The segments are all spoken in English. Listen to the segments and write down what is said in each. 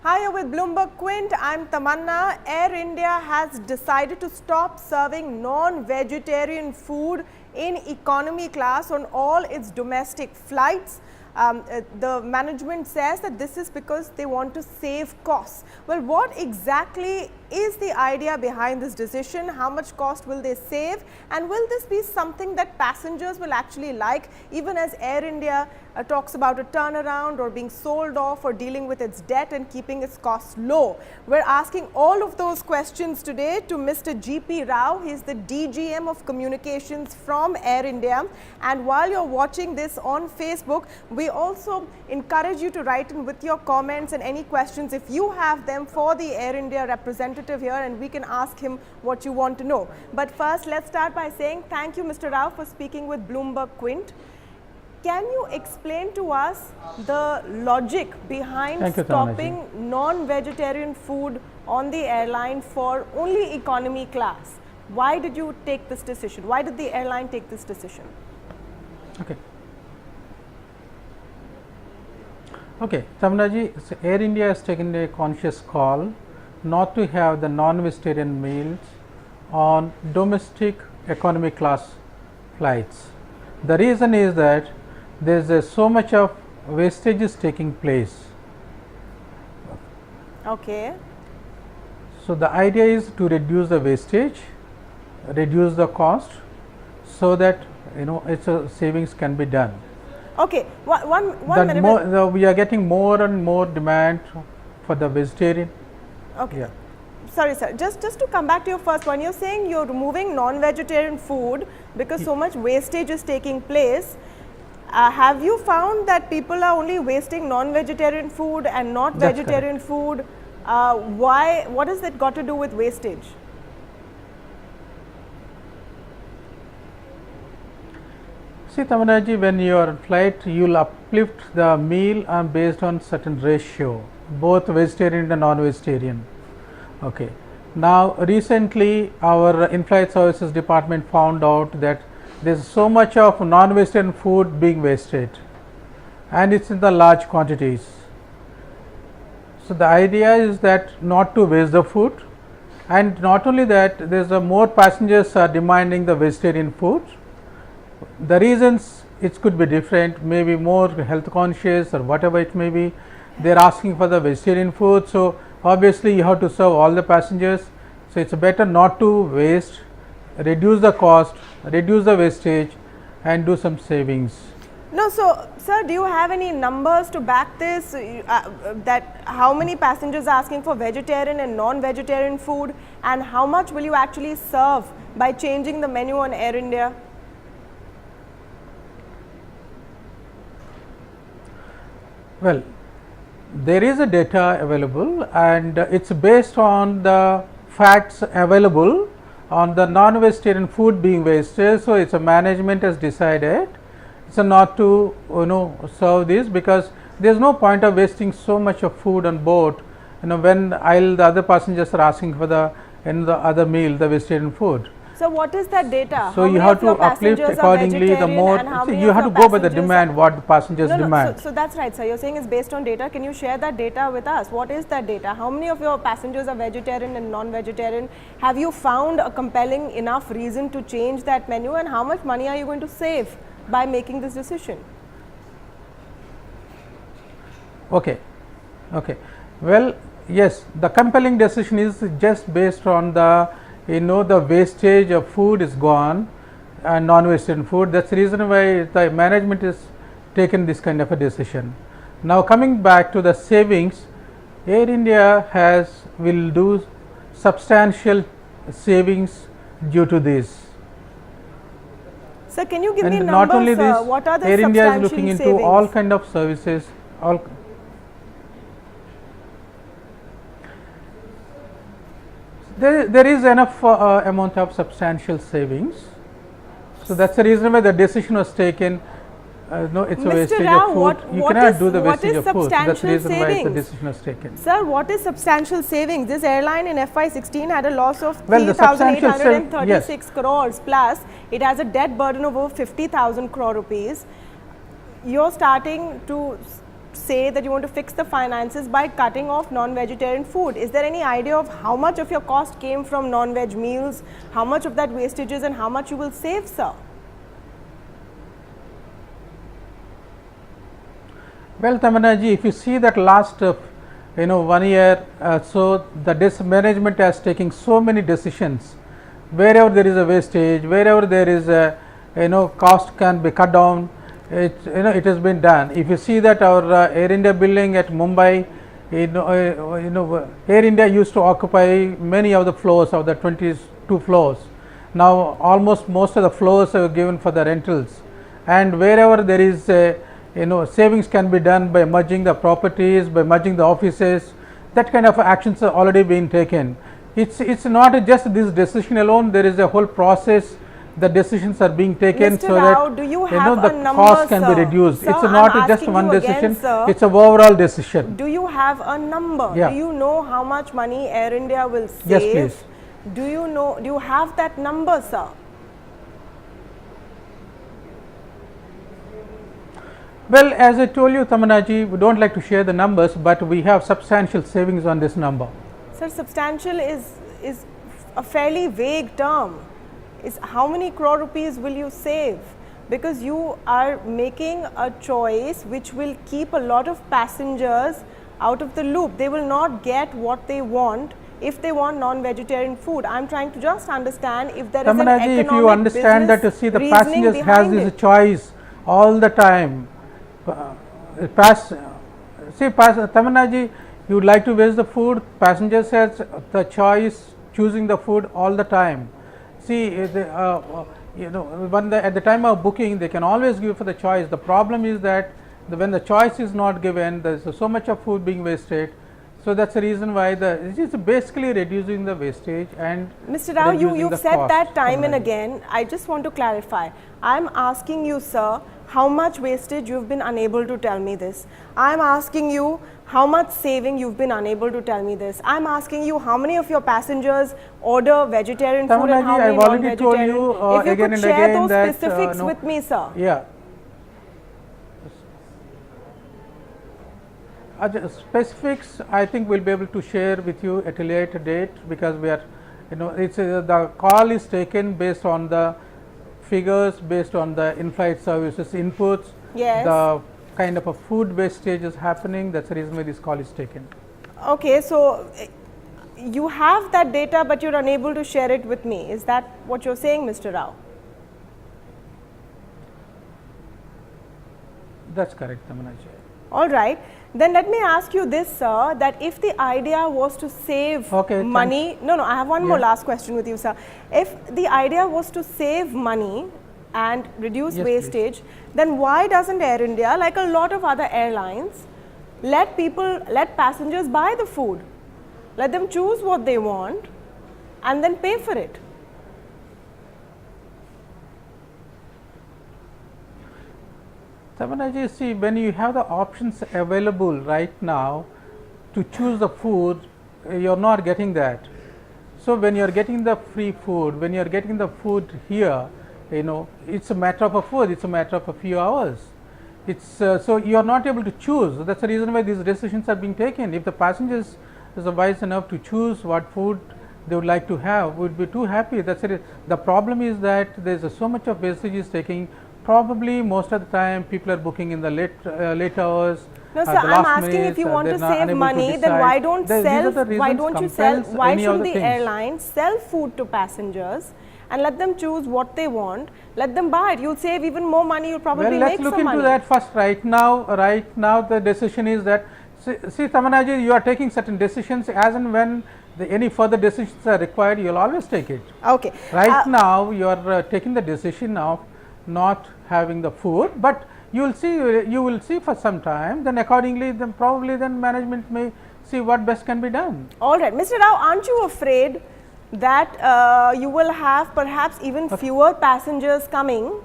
Hi, you're with Bloomberg Quint. I'm Tamanna. Air India has decided to stop serving non-vegetarian food in economy class on all its domestic flights. The management says that this is because they want to save costs. Well, what exactly is the idea behind this decision? How much cost will they save? And will this be something that passengers will actually like, even as Air India talks about a turnaround or being sold off or dealing with its debt and keeping its costs low? We're asking all of those questions today to Mr. G.P. Rao. He's the DGM of Communications from Air India. And while you're watching this on Facebook, we also encourage you to write in with your comments and any questions if you have them for the Air India representative here, and we can ask him what you want to know. But first, let's start by saying thank you, Mr. Rao, for speaking with Bloomberg Quint. Can you explain to us the logic behind stopping non-vegetarian food on the airline for only economy class? Why did you take this decision? Why did the airline take this decision? Okay, Tamanna, Air India has taken a conscious call not to have the non-vegetarian meals on domestic economy class flights. The reason is that there is so much of wastage is taking place. Okay. So the idea is to reduce the wastage, reduce the cost, so that its savings can be done. Okay, one minute. We are getting more and more demand for the vegetarian. Okay. Yeah. Sorry, sir. Just to come back to your first point, you're saying you're removing non-vegetarian food because so much wastage is taking place. Have you found that people are only wasting non-vegetarian food and not vegetarian food? Why? What has that got to do with wastage? See, Tamanna, when you are on flight, you will uplift the meal based on certain ratio, both vegetarian and non-vegetarian. Okay. Now, recently our in-flight services department found out that there is so much of non-vegetarian food being wasted, and it's in the large quantities. So the idea is that not to waste the food, and not only that, there is more passengers are demanding the vegetarian food. The reasons it could be different, maybe more health conscious or whatever it may be. They are asking for the vegetarian food, so obviously you have to serve all the passengers. So it's better not to waste, reduce the cost, reduce the wastage, and do some savings. No, so sir, do you have any numbers to back this? That how many passengers are asking for vegetarian and non-vegetarian food, and how much will you actually serve by changing the menu on Air India? Well, there is a data available, and it's based on the facts available on the non-vegetarian food being wasted. So it's a management has decided it's not to serve this, because there's no point of wasting so much of food on board when the other passengers are asking for the other meal, the vegetarian food. So what is that data? So you have to uplift accordingly. The more you have to go by the demand, what the passengers demand. So that's right, sir. You're saying it's based on data. Can you share that data with us? What is that data? How many of your passengers are vegetarian and non-vegetarian? Have you found a compelling enough reason to change that menu, and how much money are you going to save by making this decision? Okay. Well, yes, the compelling decision is just based on the the wastage of food is gone and non-vegetarian food. That's the reason why the management has taken this kind of a decision. Now coming back to the savings, Air India will do substantial savings due to this. Sir, can you give me numbers? Not only this, what are the Air India is looking savings? into all kind of services. There is enough amount of substantial savings. So that's the reason why the decision was taken. No, it's Mr. a wastage Rao, of food. You cannot do the wastage of food. So that's the reason why the decision was taken. Sir, what is substantial savings? This airline in FY16 had a loss of 3,836 crores plus. It has a debt burden of over 50,000 crore rupees. You're starting to say that you want to fix the finances by cutting off non-vegetarian food. Is there any idea of how much of your cost came from non-veg meals, how much of that wastage is, and how much you will save, sir? Well, Tamanna ji, if you see that last 1 year, so the management has taken so many decisions. Wherever there is a wastage, wherever there is a cost can be cut down, it has been done. If you see that our Air India building at Mumbai, Air India used to occupy many of the floors of the 22 floors. Now almost most of the floors are given for the rentals, and wherever there is a savings can be done by merging the properties, by merging the offices. That kind of actions are already being taken. It's not just this decision alone. There is a whole process. The decisions are being taken Mr. so Rao, that do you have the a number, cost can sir? be reduced. Sir, it's I'm not just asking one you decision. again, sir. It's an overall decision. Do you have a number? Yeah. Do you know how much money Air India will save? Yes, please. Do you have that number, sir? Well, as I told you, Tamanna ji, we don't like to share the numbers, but we have substantial savings on this number. Sir, substantial is a fairly vague term. Is how many crore rupees will you save? Because you are making a choice which will keep a lot of passengers out of the loop. They will not get what they want if they want non-vegetarian food. I am trying to just understand if there is an Tamanna ji, economic if you understand that, business see, the reasoning passengers has behind this it. choice all the time. Tamanna ji, you would like to waste the food. Passengers has the choice choosing the food all the time. See, at the time of booking, they can always give for the choice. The problem is that when the choice is not given, there is so much of food being wasted. So that's the reason why it is basically reducing the wastage and Mr. Rao, you've said cost, that time and Tamanna ji. again. I just want to clarify. I'm asking you, sir, how much wastage you've been unable to tell me this. I'm asking you how much saving you've been unable to tell me this. I'm asking you how many of your passengers order vegetarian food and how many I've already told non-vegetarian. you If you again could and share again those that specifics with me, sir. Yeah. Specifics, I think we'll be able to share with you at a later date, because we are, it's the call is taken based on the figures, based on the in-flight services inputs. Yes. The kind of a food wastage is happening. That's the reason why this call is taken. Okay, so you have that data, but you're unable to share it with me. Is that what you're saying, Mr. Rao? That's correct, Tamanna ji. All right. Then let me ask you this, sir, that if the idea was to save money, no, I have one more last question with you, sir. If the idea was to save money and reduce wastage, then why doesn't Air India, like a lot of other airlines, let passengers buy the food, let them choose what they want and then pay for it? Tamanna ji, see, when you have the options available right now to choose the food, you are not getting that. So when you are getting the free food, when you are getting the food here, it's a matter of a food, it's a matter of a few hours. It's so you are not able to choose. That's the reason why these decisions are being taken. If the passengers is wise enough to choose what food they would like to have, would be too happy. That's it. The problem is that there is so much of wastage is taking. Probably most of the time people are booking in the late hours. No, sir, I'm asking if you want to save money, then why shouldn't the airlines sell food to passengers and let them choose what they want, let them buy it? You'll save even more money, you'll probably make some money. Let's look into that first. Right now the decision is that, see Tamanna ji, you are taking certain decisions. As and when any further decisions are required, you'll always take it. Okay. Right now you are taking the decision of not having the food, but you will see for some time, then accordingly then management may see what best can be done. All right, Mr. Rao, aren't you afraid that you will have perhaps even fewer passengers coming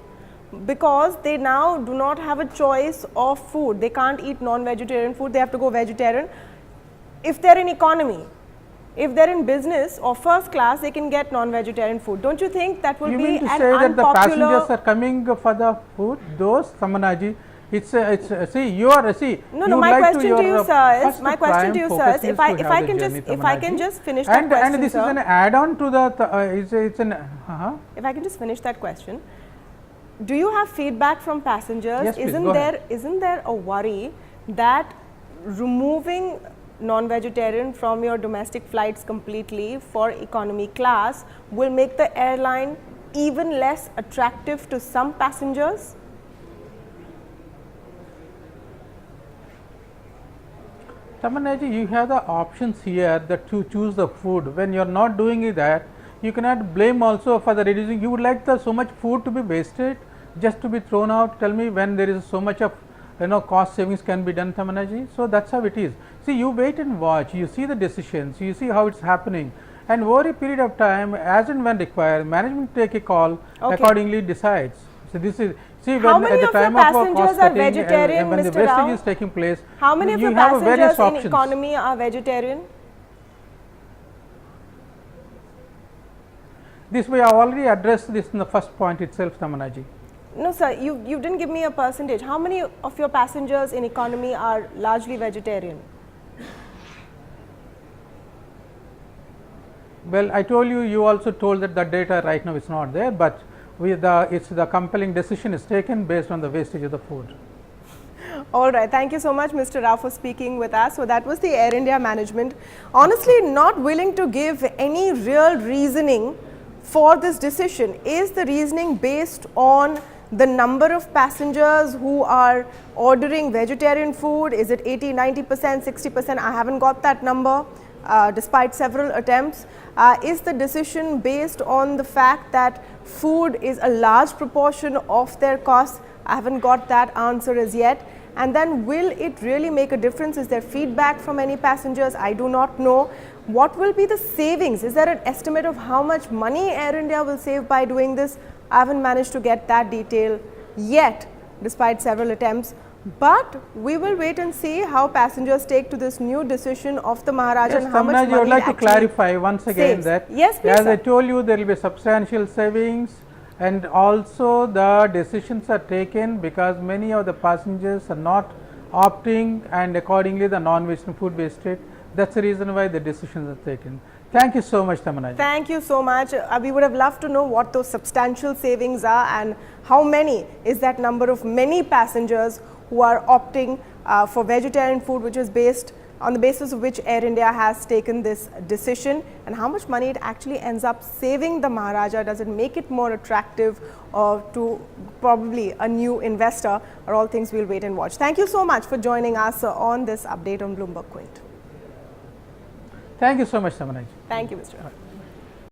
because they now do not have a choice of food? They can't eat non-vegetarian food, they have to go vegetarian. If they're in economy, if they're in business or first class, they can get non-vegetarian food. Don't you think that will be an unpopular... You mean to say that the passengers are coming for the food? Those, Tamanna ji, It's see you are see. No, you no. would My like question to your, you, sir, is first my question to prime you, sir, focus is is if I to if have I the can just journey, if I can Tamanaji. just finish that and question, and this sir. is an add-on to the it's an If I can just finish that question, do you have feedback from passengers? Yes, please, go ahead. Isn't there a worry that removing non-vegetarian from your domestic flights completely for economy class will make the airline even less attractive to some passengers? Tamanaji, you have the options here that to choose the food. When you are not doing that, you cannot blame also for the reducing. You would like the so much food to be wasted, just to be thrown out. Tell me when there is so much of cost savings can be done, Tamanaji. So that's how it is. See, you wait and watch. You see the decisions. You see how it's happening, and over a period of time, as and when required, management take a call, accordingly decides. So this is. See, How when many at the of your time of passengers cost are cutting vegetarian, when the Mr. Rao? wastage is taking place, How many of you your have a various passengers in options. economy are vegetarian? This way, I already addressed this in the first point itself, Tamanaji. No, sir, you didn't give me a percentage. How many of your passengers in economy are largely vegetarian? Well, I told you, you also told that the data right now is not there, but it's the compelling decision is taken based on the wastage of the food. All right, thank you so much, Mr. Rao, for speaking with us. So that was the Air India management, honestly not willing to give any real reasoning for this decision. Is the reasoning based on the number of passengers who are ordering vegetarian food? Is it 80, 90%, 60%? I haven't got that number. Despite several attempts, is the decision based on the fact that food is a large proportion of their costs? I haven't got that answer as yet. And then will it really make a difference? Is there feedback from any passengers? I do not know. What will be the savings? Is there an estimate of how much money Air India will save by doing this? I haven't managed to get that detail yet, despite several attempts. But we will wait and see how passengers take to this new decision of the Maharaja and how much money I would like it to clarify once again saves. that Yes, please, as sir. I told you, there will be substantial savings, and also the decisions are taken because many of the passengers are not opting, and accordingly the non-vegetarian food wasted. That's the reason why the decisions are taken. Thank you so much, Tamanaji. Thank you so much. We would have loved to know what those substantial savings are and how many is that number of many passengers who are opting for vegetarian food, which is based on the basis of which Air India has taken this decision, and how much money it actually ends up saving the Maharaja. Does it make it more attractive to probably a new investor, are all things we'll wait and watch. Thank you so much for joining us on this update on Bloomberg Quint. Thank you so much, Tamanaji. Thank you, Mr.